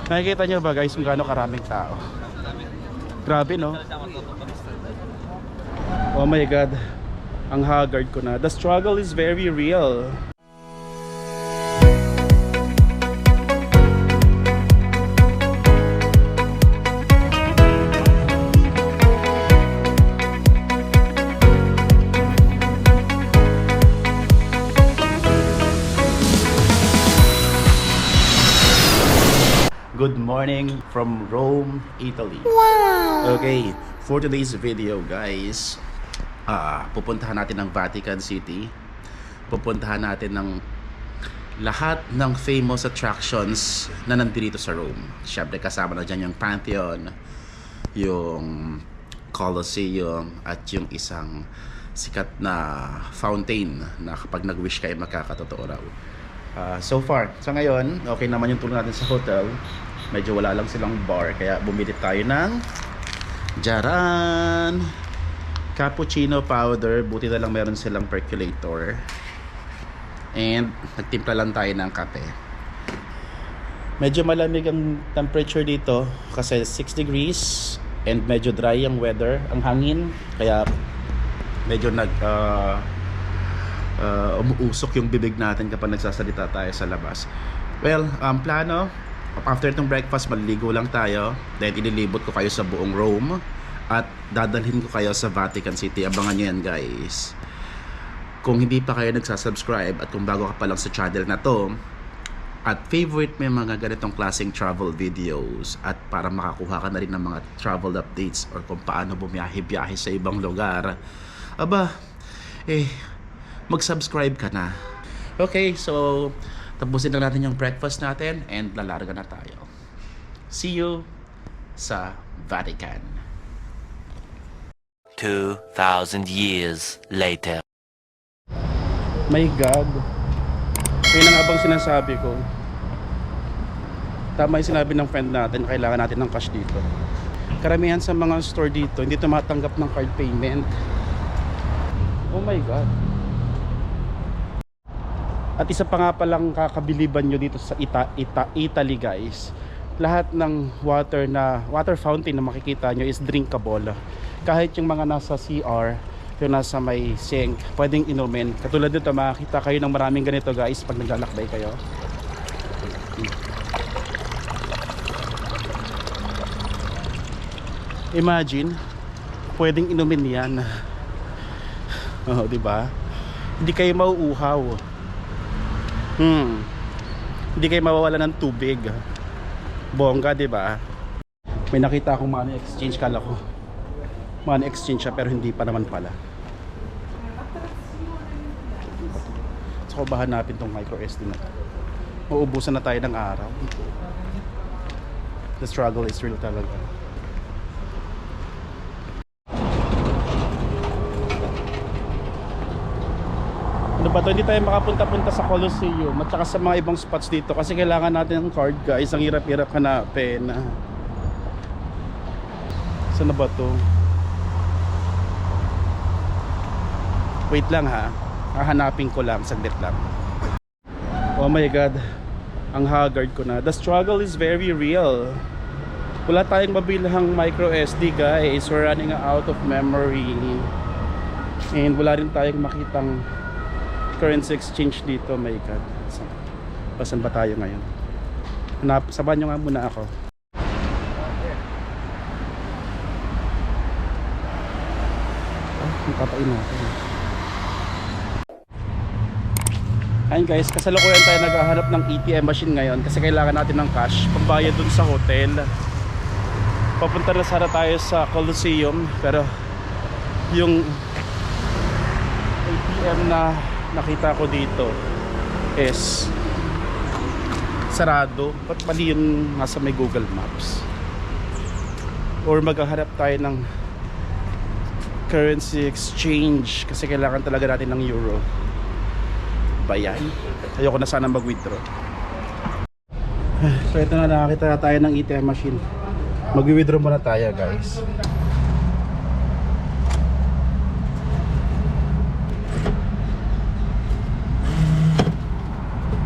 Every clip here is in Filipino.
Nakikita nyo ba guys kung gaano karaming tao? Grabe no? Oh my god, ang haggard ko na. The struggle is very real. Good morning from Rome, Italy. Wow! Okay, for today's video guys, pupuntahan natin ng Vatican City. Pupuntahan natin ng lahat ng famous attractions na nandito sa Rome. Siyempre kasama na dyan yung Pantheon, yung Colosseum, at yung isang sikat na fountain na kapag nag-wish kayo makakatotoo raw. So far, sa ngayon, okay naman yung tulong natin sa hotel. Medyo wala lang silang bar, kaya bumili tayo ng jaran cappuccino powder. Buti na lang meron silang percolator. And nagtimpla lang tayo ng kape. Medyo malamig ang temperature dito kasi 6 degrees and medyo dry ang weather, ang hangin, kaya medyo umuusok yung bibig natin kapag nagsasalita tayo sa labas. Well, plano, after itong breakfast, maliligo lang tayo. Then ililibot ko kayo sa buong Rome at dadalhin ko kayo sa Vatican City. Abangan nyo yan guys. Kung hindi pa kayo nagsasubscribe at kung bago ka pa lang sa channel na to at favorite may mga ganitong klaseng travel videos at para makakuha ka na rin ng mga travel updates or kung paano bumiyahe-biyahe sa ibang lugar, mag-subscribe ka na. Okay, so tapusin na natin yung breakfast natin and lalarga na tayo. See you sa Vatican. 2,000 years later. My God, kaya na nga bang sinasabi ko, tama yung sinabi ng friend natin, kailangan natin ng cash dito. Karamihan sa mga store dito hindi tumatanggap ng card payment. Oh my God. At isa pa nga palang kakabiliban nyo dito sa Italy guys, lahat ng water fountain na makikita nyo is drinkable. Kahit yung mga nasa CR, yung nasa may sink, pwedeng inumin. Katulad dito, makikita kayo ng maraming ganito guys pag naglalakbay kayo. Imagine, pwedeng inumin yan. Oh, diba? Hindi kayo mauuhaw. Hindi kayo mawawala ng tubig. Bongga, diba? May nakita akong money exchange, kala ko money exchange siya pero hindi pa naman pala. So ba hanapin tong micro SD na to. Mauubusan na tayo ng araw. The struggle is real talaga. Ano ba to? Hindi tayo makapunta-punta sa Colosseum at saka sa mga ibang spots dito kasi kailangan natin ng card guys. Ang hirap-hirap hanapin. Saan na ba to? Wait lang ha, hahanapin ko lang, saglit lang. Oh my God, ang haggard ko na. The struggle is very real. Wala tayong mabilhang micro SD guys. We're running out of memory. And wala rin tayong makitang currency exchange dito. My God, saan ba tayo ngayon? Sabahan nyo nga muna ako. Nagpapain natin. Ayun guys, kasalukuyan tayo naghahanap ng ATM machine ngayon kasi kailangan natin ng cash pambayad dun sa hotel. Papunta na sana tayo sa Colosseum pero yung ATM na nakita ko dito is sarado. Ba't mali yung nasa may Google Maps? Or maghahanap tayo ng currency exchange kasi kailangan talaga natin ng euro. Bayan. Ayoko na sana mag-withdraw. So ito na, nakakita na tayo ng ATM machine. Mag-withdraw muna tayo guys.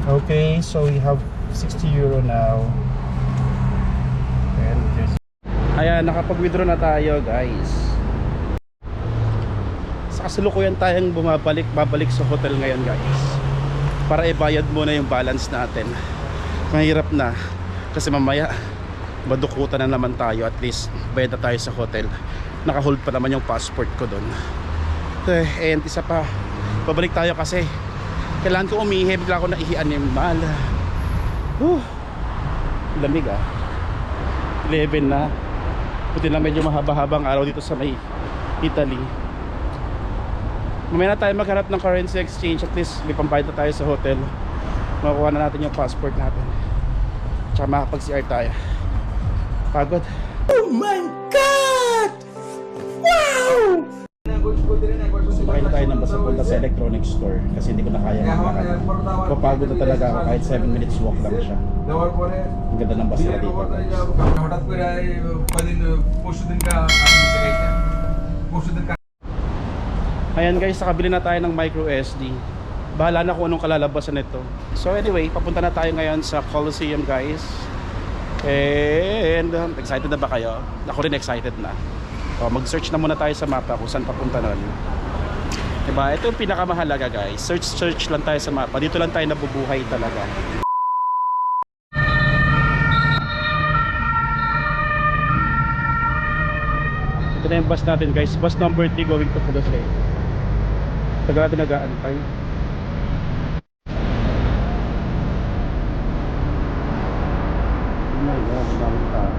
Okay, so we have 60 euro now. Ayan, nakapag-withdraw na tayo guys. Sa kasalukuyan tayong babalik sa hotel ngayon guys, para ibayad muna yung balance natin. Mahirap na kasi mamaya madukutan na naman tayo. At least bayad na tayo sa hotel. Naka-hold pa naman yung passport ko doon. And isa pa, babalik tayo kasi kailangan ko umihi. Bigla ako naihi-animal. Lamig 11 na. Buti na medyo mahaba-habang araw dito sa may Italy. Mamaya na tayo maghanap ng currency exchange. At least may pambayad na tayo sa hotel. Makuha na natin yung passport natin. Tsaka makapag-CR tayo. Pagod. Oh my God! Wow! Sumakay na tayo ng basta punta sa electronics store kasi hindi ko na kaya maglakad. Papagod na talaga ako kahit 7 minutes walk lang siya. Ang ganda ng basta dito guys. হঠাৎ করে কদিন পরশুদিন পরশুদিন Ayan guys, nakabili na tayo ng micro SD. Bahala na kung anong kalalabasan nito. So anyway, papunta na tayo ngayon sa Colosseum guys. And excited na ba kayo? Ako rin excited na. O, mag-search na muna tayo sa mapa kung saan papunta nun. Diba? Ito yung pinakamahalaga guys. Search lang tayo sa mapa. Dito lang tayo nabubuhay talaga. Ito na yung bus natin guys. Bus number 3 going to Colosseum. Tagal natin nag-aantay. Oh my God, ang daming tao.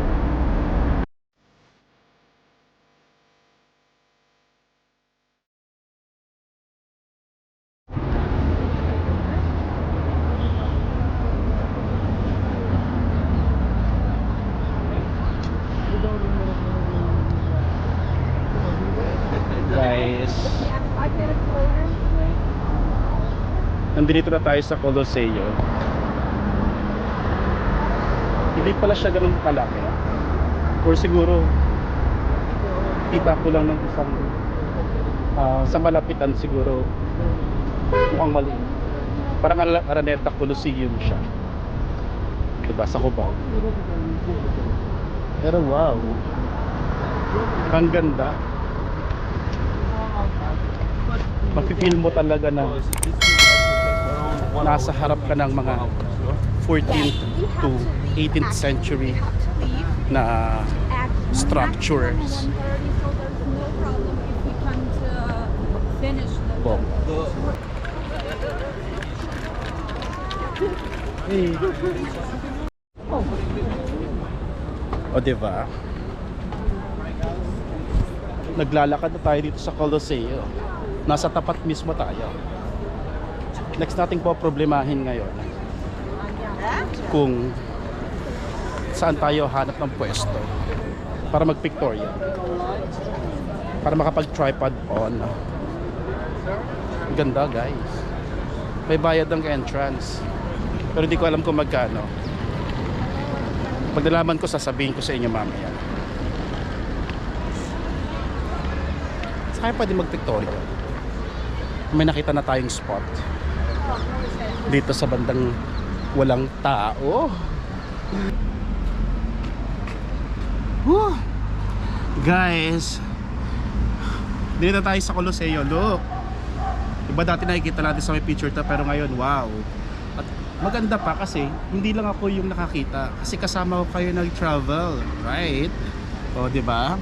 Guys, nandito na tayo sa Colosseum. Hindi pala siya ganun kalaki. Or siguro kita ko lang ng isang sa malapitan siguro mukhang mali. Parang Araneta Colosseum siya. Diba? Sa Cubao. Pero wow, ang ganda. Mapipil mo talaga na nasa harap ka ng mga 14th to 18th century na structures. Bom. Hey. O diba? Naglalakad na tayo dito sa Colosseum. Nasa tapat mismo tayo. Next nating po problemahin ngayon kung saan tayo hanap ng pwesto para mag-pictorial, para makapag-tripod on. Ganda guys. May bayad ng entrance pero hindi ko alam kung magkano. Pag nalaman ko, sasabihin ko sa inyo mamaya. Saan pwede mag-pictorial? May nakita na tayong spot dito sa bandang walang tao. Woo! Guys, dito na tayo sa Colosseum. Look, iba dati nakikita natin sa may picture to, pero ngayon wow. At maganda pa kasi hindi lang ako yung nakakita, kasi kasama ko kayo nag-travel, right? O diba?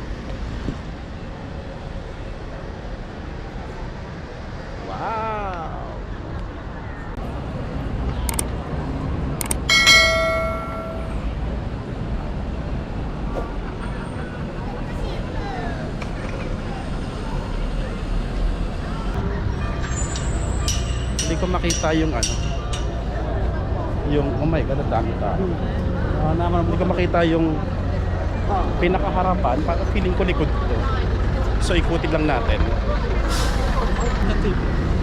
Wow! Hindi ko makita yung ano, yung oh my god, ang dami tao. Hindi ko makita yung pinakaharapan, parang feeling ko likod ko. So ikutin lang natin.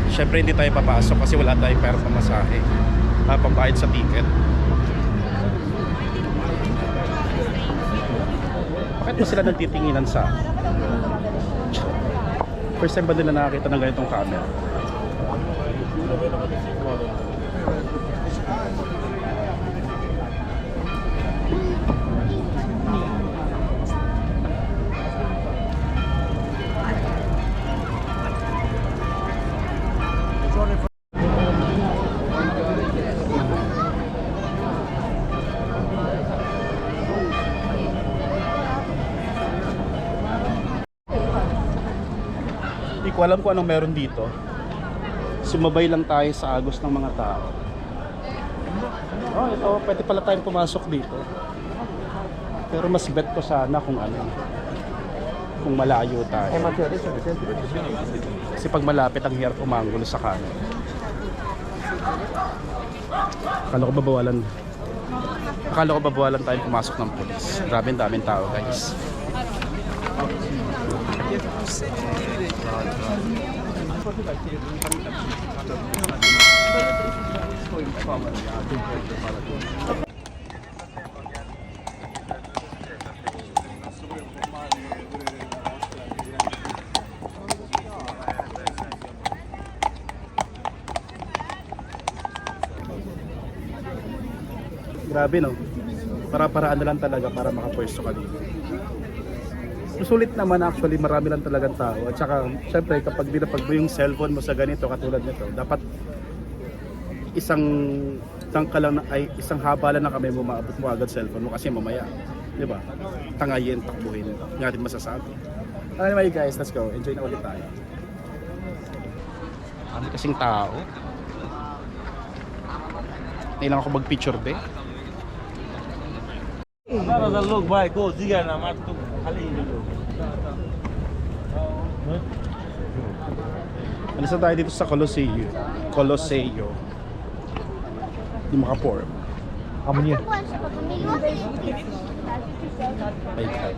Syempre hindi tayo papasok kasi wala tayong pera pamasahe, pambayad sa ticket. Bakit mo sila nagtitinginan sa first time ba nila nakakita ng ganitong camera? ko alam kung anong meron dito. Sumabay lang tayo sa agos ng mga tao. Oh, ito, pwede pala tayong pumasok dito. Pero mas bet ko sana kung ano, kung malayo tayo. Kasi pag malapit ang hirap umangulo sa kanan. Akala ko babawalan tayong pumasok ng pulis. Grabe, ang daming tao, guys. Grabe, no? Para-paraan na lang talaga para makapwesto ka dito. Sulit naman, actually, marami lang talagang tao. At saka, syempre, kapag binapag mo yung cellphone mo sa ganito, katulad nito, dapat isang tangka lang ay isang haba lang na kami mo maabot mo agad cellphone mo kasi mamaya, di ba? Tangayin, takbuhin, hindi natin masasabi. Anyway guys, let's go. Enjoy na ulit tayo. Ano kasing tao? Hindi lang ako mag-picture be. लोग भाई को जिगर ना मार तो खाली Alis na tayo dito sa Colosseo. Colosseo. Di makaporm. Amunye. Ay, ay.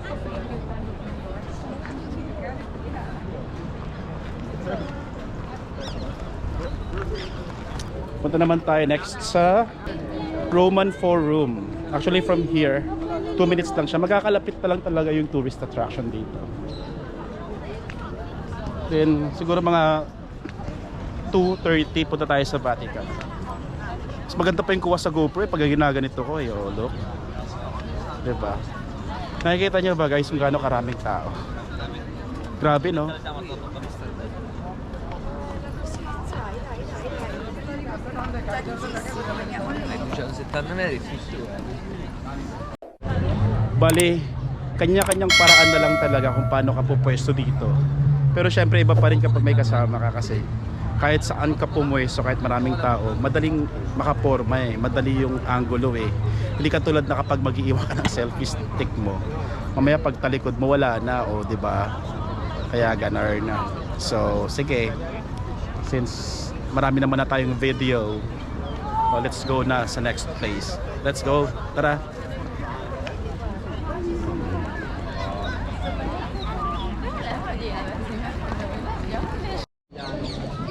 Punta naman tayo next sa Roman Forum. Actually from here, 2 minutes lang siya. Magkakalapit pa lang talaga yung tourist attraction dito. Then siguro mga 2:30 punta tayo sa Vatican. Mas maganda pa yung kuha sa GoPro pag ginaganito ko eh. Oh, look. Diba? Nakikita nyo ba guys kung gaano karaming tao? Grabe, no? Bali, kanya-kanyang paraan na lang talaga kung paano ka pupwesto dito. Pero syempre iba pa rin kapag may kasama ka kasi kahit saan ka pumwesto, kahit maraming tao, madaling makaporma eh, madali yung angulo eh. Hindi katulad na kapag mag-iiwan ka ng selfie stick mo, mamaya pag talikod mo wala na o, di ba? Kaya ganar na. So, sige. Since marami naman na tayong video, let's go na sa next place. Let's go. Tara.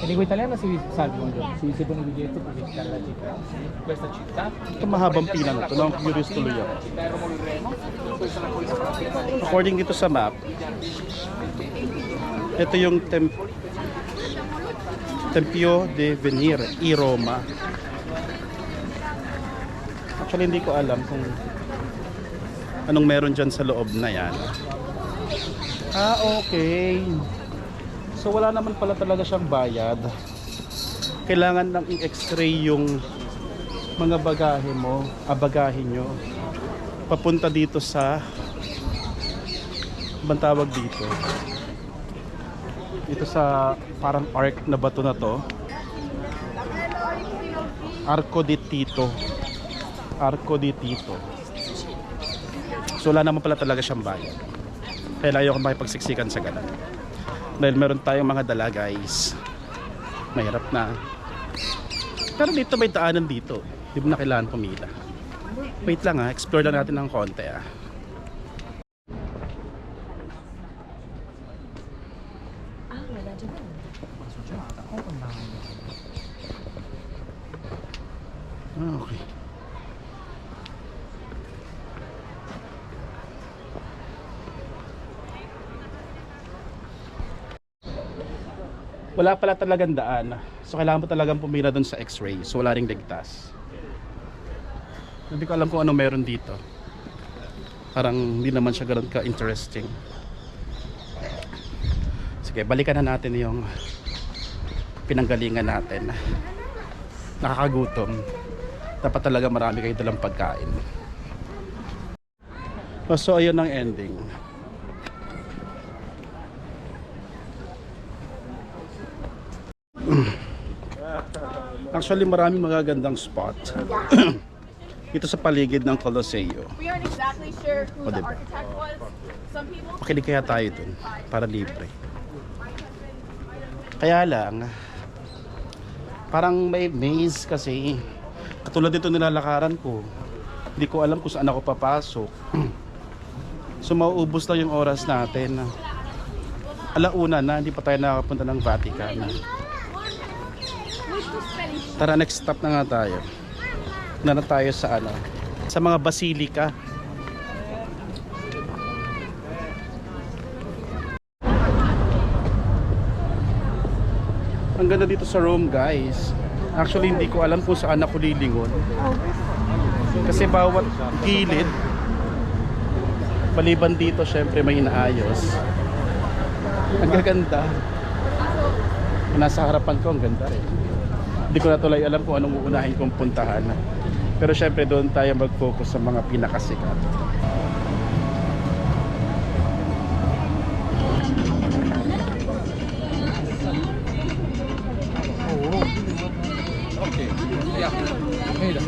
In lingua italiana si salve si pone il biglietto per visitare la città. Questa città Ito mahabang pila na ito. No? Curious tuloy ako. Termolo in Remo, questa è la polizia. According dito sa map, ito yung Tempio de Venir i Roma. Actually hindi ko alam kung anong meron dyan sa loob na yan. Ah, okay. So wala naman pala talaga siyang bayad. Kailangan lang i-x-ray yung mga bagahe mo, bagahe nyo papunta dito sa bang tawag dito, dito sa parang arc na bato na to, Arco di Tito. Arco di Tito. So wala naman pala talaga siyang bayad. Kaya ayaw ko makipagsiksikan sa ganun. Dahil meron tayong mga dala guys. Mahirap na. Pero dito may daanan dito. Hindi mo na kailangan pumila. Wait lang ha, explore lang natin ng konti ha. Okay. Wala pala talagang daan. So kailangan mo talagang pumila doon sa x-ray. So wala ring ligtas. Hindi ko alam kung ano meron dito. Parang hindi naman siya ganoon ka-interesting. Sige, balikan na natin yung pinanggalingan natin. Nakakagutom. Dapat talaga marami kayo dalang pagkain. So ayun ang ending. Actually, maraming magagandang spot. Dito sa paligid ng Colosseo. We aren't exactly sure who O, the diba? architect was. Some people Makinig kaya tayo dun para libre. Kaya lang, parang may maze kasi. Katulad dito nilalakaran ko. Hindi ko alam kung saan ako papasok. So mauubos lang yung oras natin. Alauna na, hindi pa tayo nakakapunta ng Vatican. Tara, next stop na nga tayo. Na tayo sa ano, sa mga basilika. Ang ganda dito sa Rome, guys. Actually, hindi ko alam kung saan ako lilingon. Kasi bawat gilid, maliban dito, syempre may inaayos. Ang gaganda. Nasa harapan ko, ang ganda rin. Hindi ko na tuloy alam kung anong uunahin kong puntahan. Pero syempre doon tayo mag-focus sa mga pinakasikat. Mira.